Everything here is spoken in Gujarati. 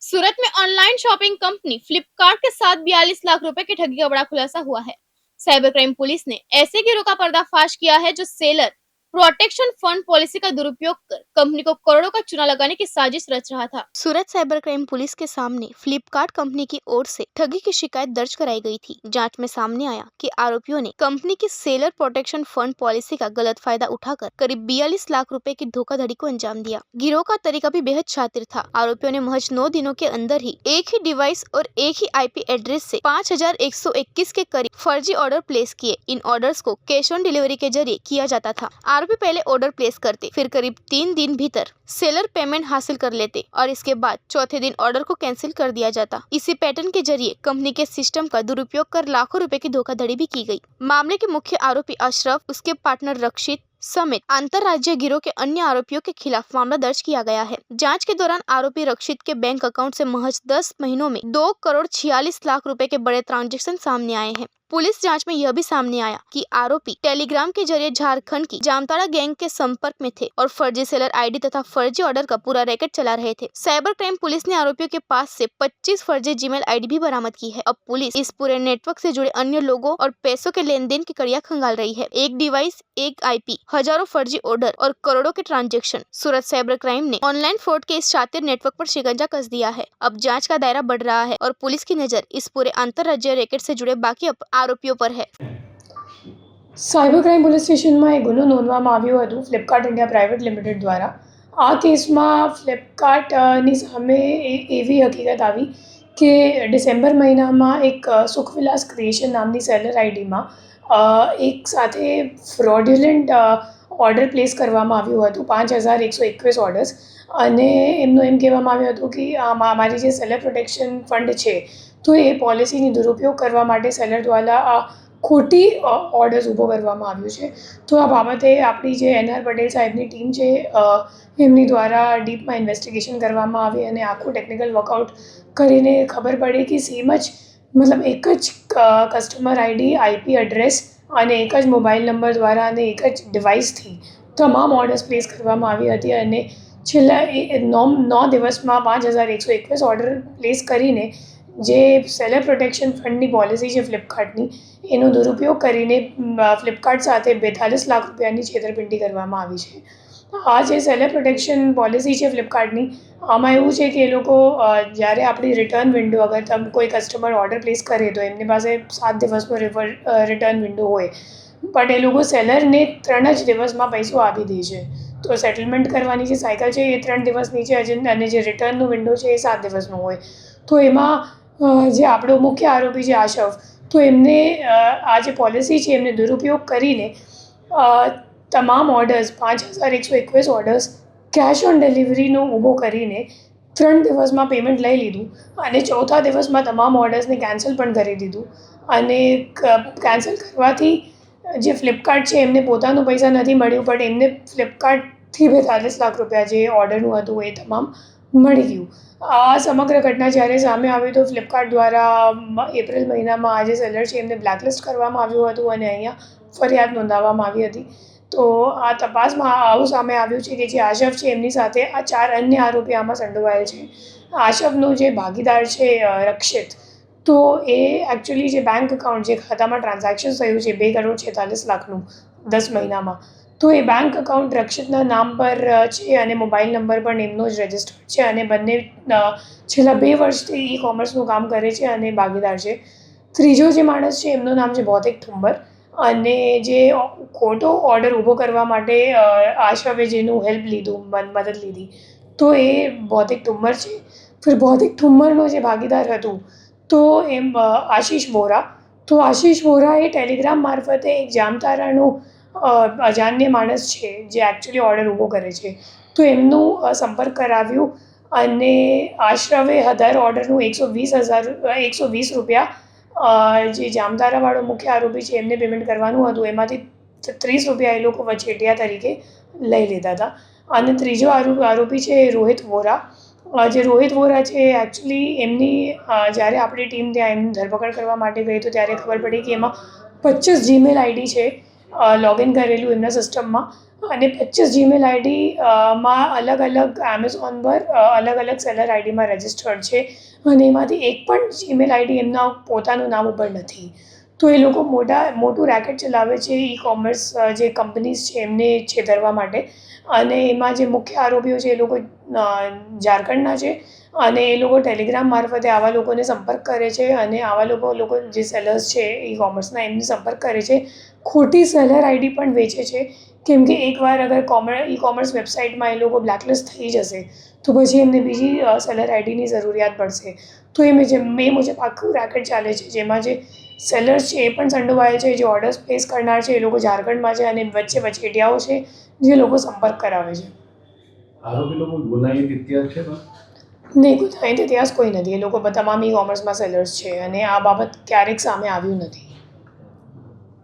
सूरत में ऑनलाइन शॉपिंग कंपनी फ्लिपकार्ट के साथ 42 लाख रुपए की ठगी का बड़ा खुलासा हुआ है। साइबर क्राइम पुलिस ने ऐसे गिरोह का पर्दाफाश किया है जो सेलर प्रोटेक्शन फंड पॉलिसी का दुरुपयोग कर कंपनी को करोड़ों का चूना लगाने की साजिश रच रहा था। सूरत साइबर क्राइम पुलिस के सामने फ्लिपकार्ट कंपनी की ओर से ठगी की शिकायत दर्ज कराई गई थी। जांच में सामने आया कि आरोपियों ने कंपनी की सेलर प्रोटेक्शन फंड पॉलिसी का गलत फायदा उठाकर करीब 42 लाख रुपए की धोखाधड़ी को अंजाम दिया। गिरोह का तरीका भी बेहद शातिर था। आरोपियों ने महज 9 दिनों के अंदर ही एक ही डिवाइस और एक ही आईपी एड्रेस से 5121 के करीब फर्जी ऑर्डर प्लेस किए। इन ऑर्डर्स को कैश ऑन डिलीवरी के जरिए किया जाता था। आरोपी पहले ऑर्डर प्लेस करते, फिर करीब 3 दिन भीतर सेलर पेमेंट हासिल कर लेते और इसके बाद चौथे दिन ऑर्डर को कैंसिल कर दिया जाता। इसी पैटर्न के जरिए कंपनी के सिस्टम का दुरुपयोग कर लाखों रुपए की धोखाधड़ी भी की गई। मामले के मुख्य आरोपी अशरफ, उसके पार्टनर रक्षित समेत अंतरराज्यीय गिरोह के अन्य आरोपियों के खिलाफ मामला दर्ज किया गया है। जांच के दौरान आरोपी रक्षित के बैंक अकाउंट से महज 10 महीनों में 2 करोड़ 46 लाख रुपए के बड़े ट्रांजैक्शन सामने आए हैं। पुलिस जांच में यह भी सामने आया कि आरोपी टेलीग्राम के जरिए झारखंड की जामताड़ा गैंग के संपर्क में थे और फर्जी सेलर आईडी तथा फर्जी ऑर्डर का पूरा रैकेट चला रहे थे। साइबर क्राइम पुलिस ने आरोपियों के पास से 25 फर्जी जीमेल आईडी भी बरामद की है। अब पुलिस इस पूरे नेटवर्क से जुड़े अन्य लोगों और पैसों के लेन देन की कड़ियां खंगाल रही है। एक डिवाइस, एक आईपी, हजारों फर्जी ऑर्डर और करोड़ों के ट्रांजैक्शन। सूरत साइबर क्राइम ने ऑनलाइन फ्रॉड के इस शातिर नेटवर्क पर शिकंजा कस दिया है। अब जांच का दायरा बढ़ रहा है और पुलिस की नजर इस पूरे अंतरराज्यीय रैकेट से जुड़े बाकी आरोपियों पर है। સાયબર ક્રાઇમ પોલીસ સ્ટેશનમાં એક ગુનો નોંધવામાં આવ્યો હતો ફ્લિપકાર્ટ ઇન્ડિયા પ્રાઇવેટ લિમિટેડ દ્વારા. આ કેસમાં ફ્લિપકાર્ટની સામે એવી હકીકત આવી કે ડિસેમ્બર મહિનામાં એક સુખવિલાસ ક્રિએશન નામની સેલર આઈડીમાં એક સાથે ફ્રોડ્યુલન્ટ ઓર્ડર પ્લેસ કરવામાં આવ્યું હતું 5121 ઓર્ડર્સ અને એમનું એમ કહેવામાં આવ્યું હતું કે મારી જે સેલર પ્રોટેક્શન ફંડ છે તો એ પોલિસીની દુરુપયોગ કરવા માટે સેલર દ્વારા ખોટી ઓર્ડર્સ ઊભો કરવામાં આવ્યો છે. તો આ બાબતે આપણી જે એનઆર પટેલ સાહેબની ટીમ છે એમની દ્વારા ડીપમાં ઇન્વેસ્ટિગેશન કરવામાં આવી અને આખું ટેકનિકલ વર્કઆઉટ કરીને ખબર પડી કે સેમ જ મતલબ એક જ કસ્ટમર આઈડી, આઈપી એડ્રેસ અને એક જ મોબાઈલ નંબર દ્વારા અને એક જ ડિવાઇસથી તમામ ઓર્ડર્સ પ્લેસ કરવામાં આવી હતી અને છેલ્લા 9 દિવસમાં 5121 ઓર્ડર પ્લેસ કરીને જે સેલર પ્રોટેક્શન ફંડની પોલિસી છે ફ્લિપકાર્ટની એનો દુરુપયોગ કરીને ફ્લિપકાર્ટ સાથે 42 લાખ રૂપિયાની છેતરપિંડી કરવામાં આવી છે. આ જે સેલર પ્રોટેક્શન પોલિસી છે ફ્લિપકાર્ટની આમાં એવું છે કે એ લોકો જ્યારે આપણી રિટર્ન વિન્ડો અગર તમે કોઈ કસ્ટમર ઓર્ડર પ્લેસ કરે તો એમની પાસે 7 દિવસનો રિટર્ન વિન્ડો હોય બટ એ લોકો સેલરને 3 જ દિવસમાં પૈસો આપી દે છે. તો સેટલમેન્ટ કરવાની જે સાયકલ છે એ 3 દિવસની છે અને જે રિટર્નનો વિન્ડો છે એ 7 દિવસનો હોય. તો એમાં જે આપણો મુખ્ય આરોપી છે આશફ, તો એમને આ જે પોલિસી છે એમને દુરુપયોગ કરીને તમામ ઓર્ડર્સ 5121 ઓર્ડર્સ કેશ ઓન ડિલિવરીનો ઊભો કરીને 3 દિવસમાં પેમેન્ટ લઈ લીધું અને ચોથા દિવસમાં તમામ ઓર્ડર્સને કેન્સલ પણ કરી દીધું અને કેન્સલ કરવાથી જે ફ્લિપકાર્ટ છે એમને પોતાનું પૈસા નથી મળ્યું પણ એમને ફ્લિપકાર્ટથી 42 લાખ રૂપિયા જે ઓર્ડરનું હતું એ તમામ મળી ગયું. આ સમગ્ર ઘટના જ્યારે સામે આવી તો ફ્લિપકાર્ટ દ્વારા એપ્રિલ મહિનામાં આ જે સેલર છે એમને બ્લેકલિસ્ટ કરવામાં આવ્યું હતું અને અહીંયા ફરિયાદ નોંધાવવામાં આવી હતી. તો આ તપાસમાં આવું સામે આવ્યું છે કે જે આશફ છે એમની સાથે આ 4 અન્ય આરોપી આમાં સંડોવાયેલ છે. આશફનો જે ભાગીદાર છે રક્ષિત, તો એ એકચ્યુઅલી જે બેંક અકાઉન્ટ જે ખાતામાં ટ્રાન્ઝેક્શન થયું છે 2 કરોડ 46 લાખનું 10 મહિનામાં, તો એ બેંક અકાઉન્ટ રક્ષિતના નામ પર છે અને મોબાઈલ નંબર પણ એમનો જ રજિસ્ટર્ડ છે અને બંને છેલ્લા 2 વર્ષથી ઈ કોમર્સનું કામ કરે છે અને ભાગીદાર છે. ત્રીજો જે માણસ છે એમનું નામ છે ભૌતિક ઠુંબર અને જે ખોટો ઓર્ડર ઊભો કરવા માટે આશફે જેનું હેલ્પ લીધું, મદદ લીધી, તો એ ભૌતિક ઠુંબર છે. ફિર ભૌતિક ઠુંબરનો જે ભાગીદાર હતું તો એમ આશીષ વોરા, તો આશીષ વોરા એ ટેલિગ્રામ મારફતે એક જામતારાનું અજાન્ય માણસ છે જે એકચ્યુઅલી ઓર્ડર ઊભો કરે છે, તો એમનું સંપર્ક કરાવ્યું અને આશરફે દર ઓર્ડરનું 120 રૂપિયા જે જામતારાવાળો મુખ્ય આરોપી છે એમને પેમેન્ટ કરવાનું હતું, એમાંથી 30 રૂપિયા એ લોકો વચેટિયા તરીકે લઈ લીધા હતા. અને ત્રીજો આરોપી છે રોહિત વોરા. જે રોહિત વોરા છે એકચ્યુઅલી એમની જ્યારે આપણી ટીમ ત્યાં એમની ધરપકડ કરવા માટે ગઈ તો ત્યારે ખબર પડી કે એમાં 25 જીમેલ આઈડી છે લોગિન કરેલું એમના સિસ્ટમમાં અને 25 જીમેલ આઈડી માં અલગ અલગ એમેઝોન પર અલગ અલગ સેલર આઈડીમાં રજિસ્ટર્ડ છે અને એમાંથી એક પણ જીમેલ આઈડી એમના પોતાનું નામ ઉપર નથી. તો એ લોકો મોટું રેકેટ ચલાવે છે ઈ કોમર્સ જે કંપનીઝ છે એમને છેતરવા માટે. અને એમાં જે મુખ્ય આરોપીઓ છે એ લોકો ઝારખંડના છે અને એ લોકો ટેલિગ્રામ મારફતે આવા લોકોને સંપર્ક કરે છે અને આવા લોકો જે સેલર્સ છે ઈ કોમર્સના એમને સંપર્ક કરે છે. ખોટી સેલર આઈડી પણ વેચે છે, કેમ કે એકવાર અગર ઈ કોમર્સ વેબસાઇટમાં એ લોકો બ્લેકલિસ્ટ થઈ જશે તો પછી એમને બીજી સેલર આઈડીની જરૂરિયાત પડશે. તો એ મુજબ આખું રેકેટ ચાલે છે, જેમાં જે સેલર્સ છે એ પણ સંડોવાયેલ છે, જે ઓર્ડર્સ પ્લેસ કરનાર છે એ લોકો ઝારખંડમાં છે અને વચ્ચે વચેટિયાઓ છે જે લોકો સંપર્ક કરાવે છે. આરોપી લોકો ગુનાહિત ઇતિહાસ છે ને? નહીં, ગુનાહિત ઇતિહાસ કોઈ નથી. એ લોકો તમામ ઈ કોમર્સમાં સેલર્સ છે અને આ બાબત ક્યારેક સામે આવ્યું નથી.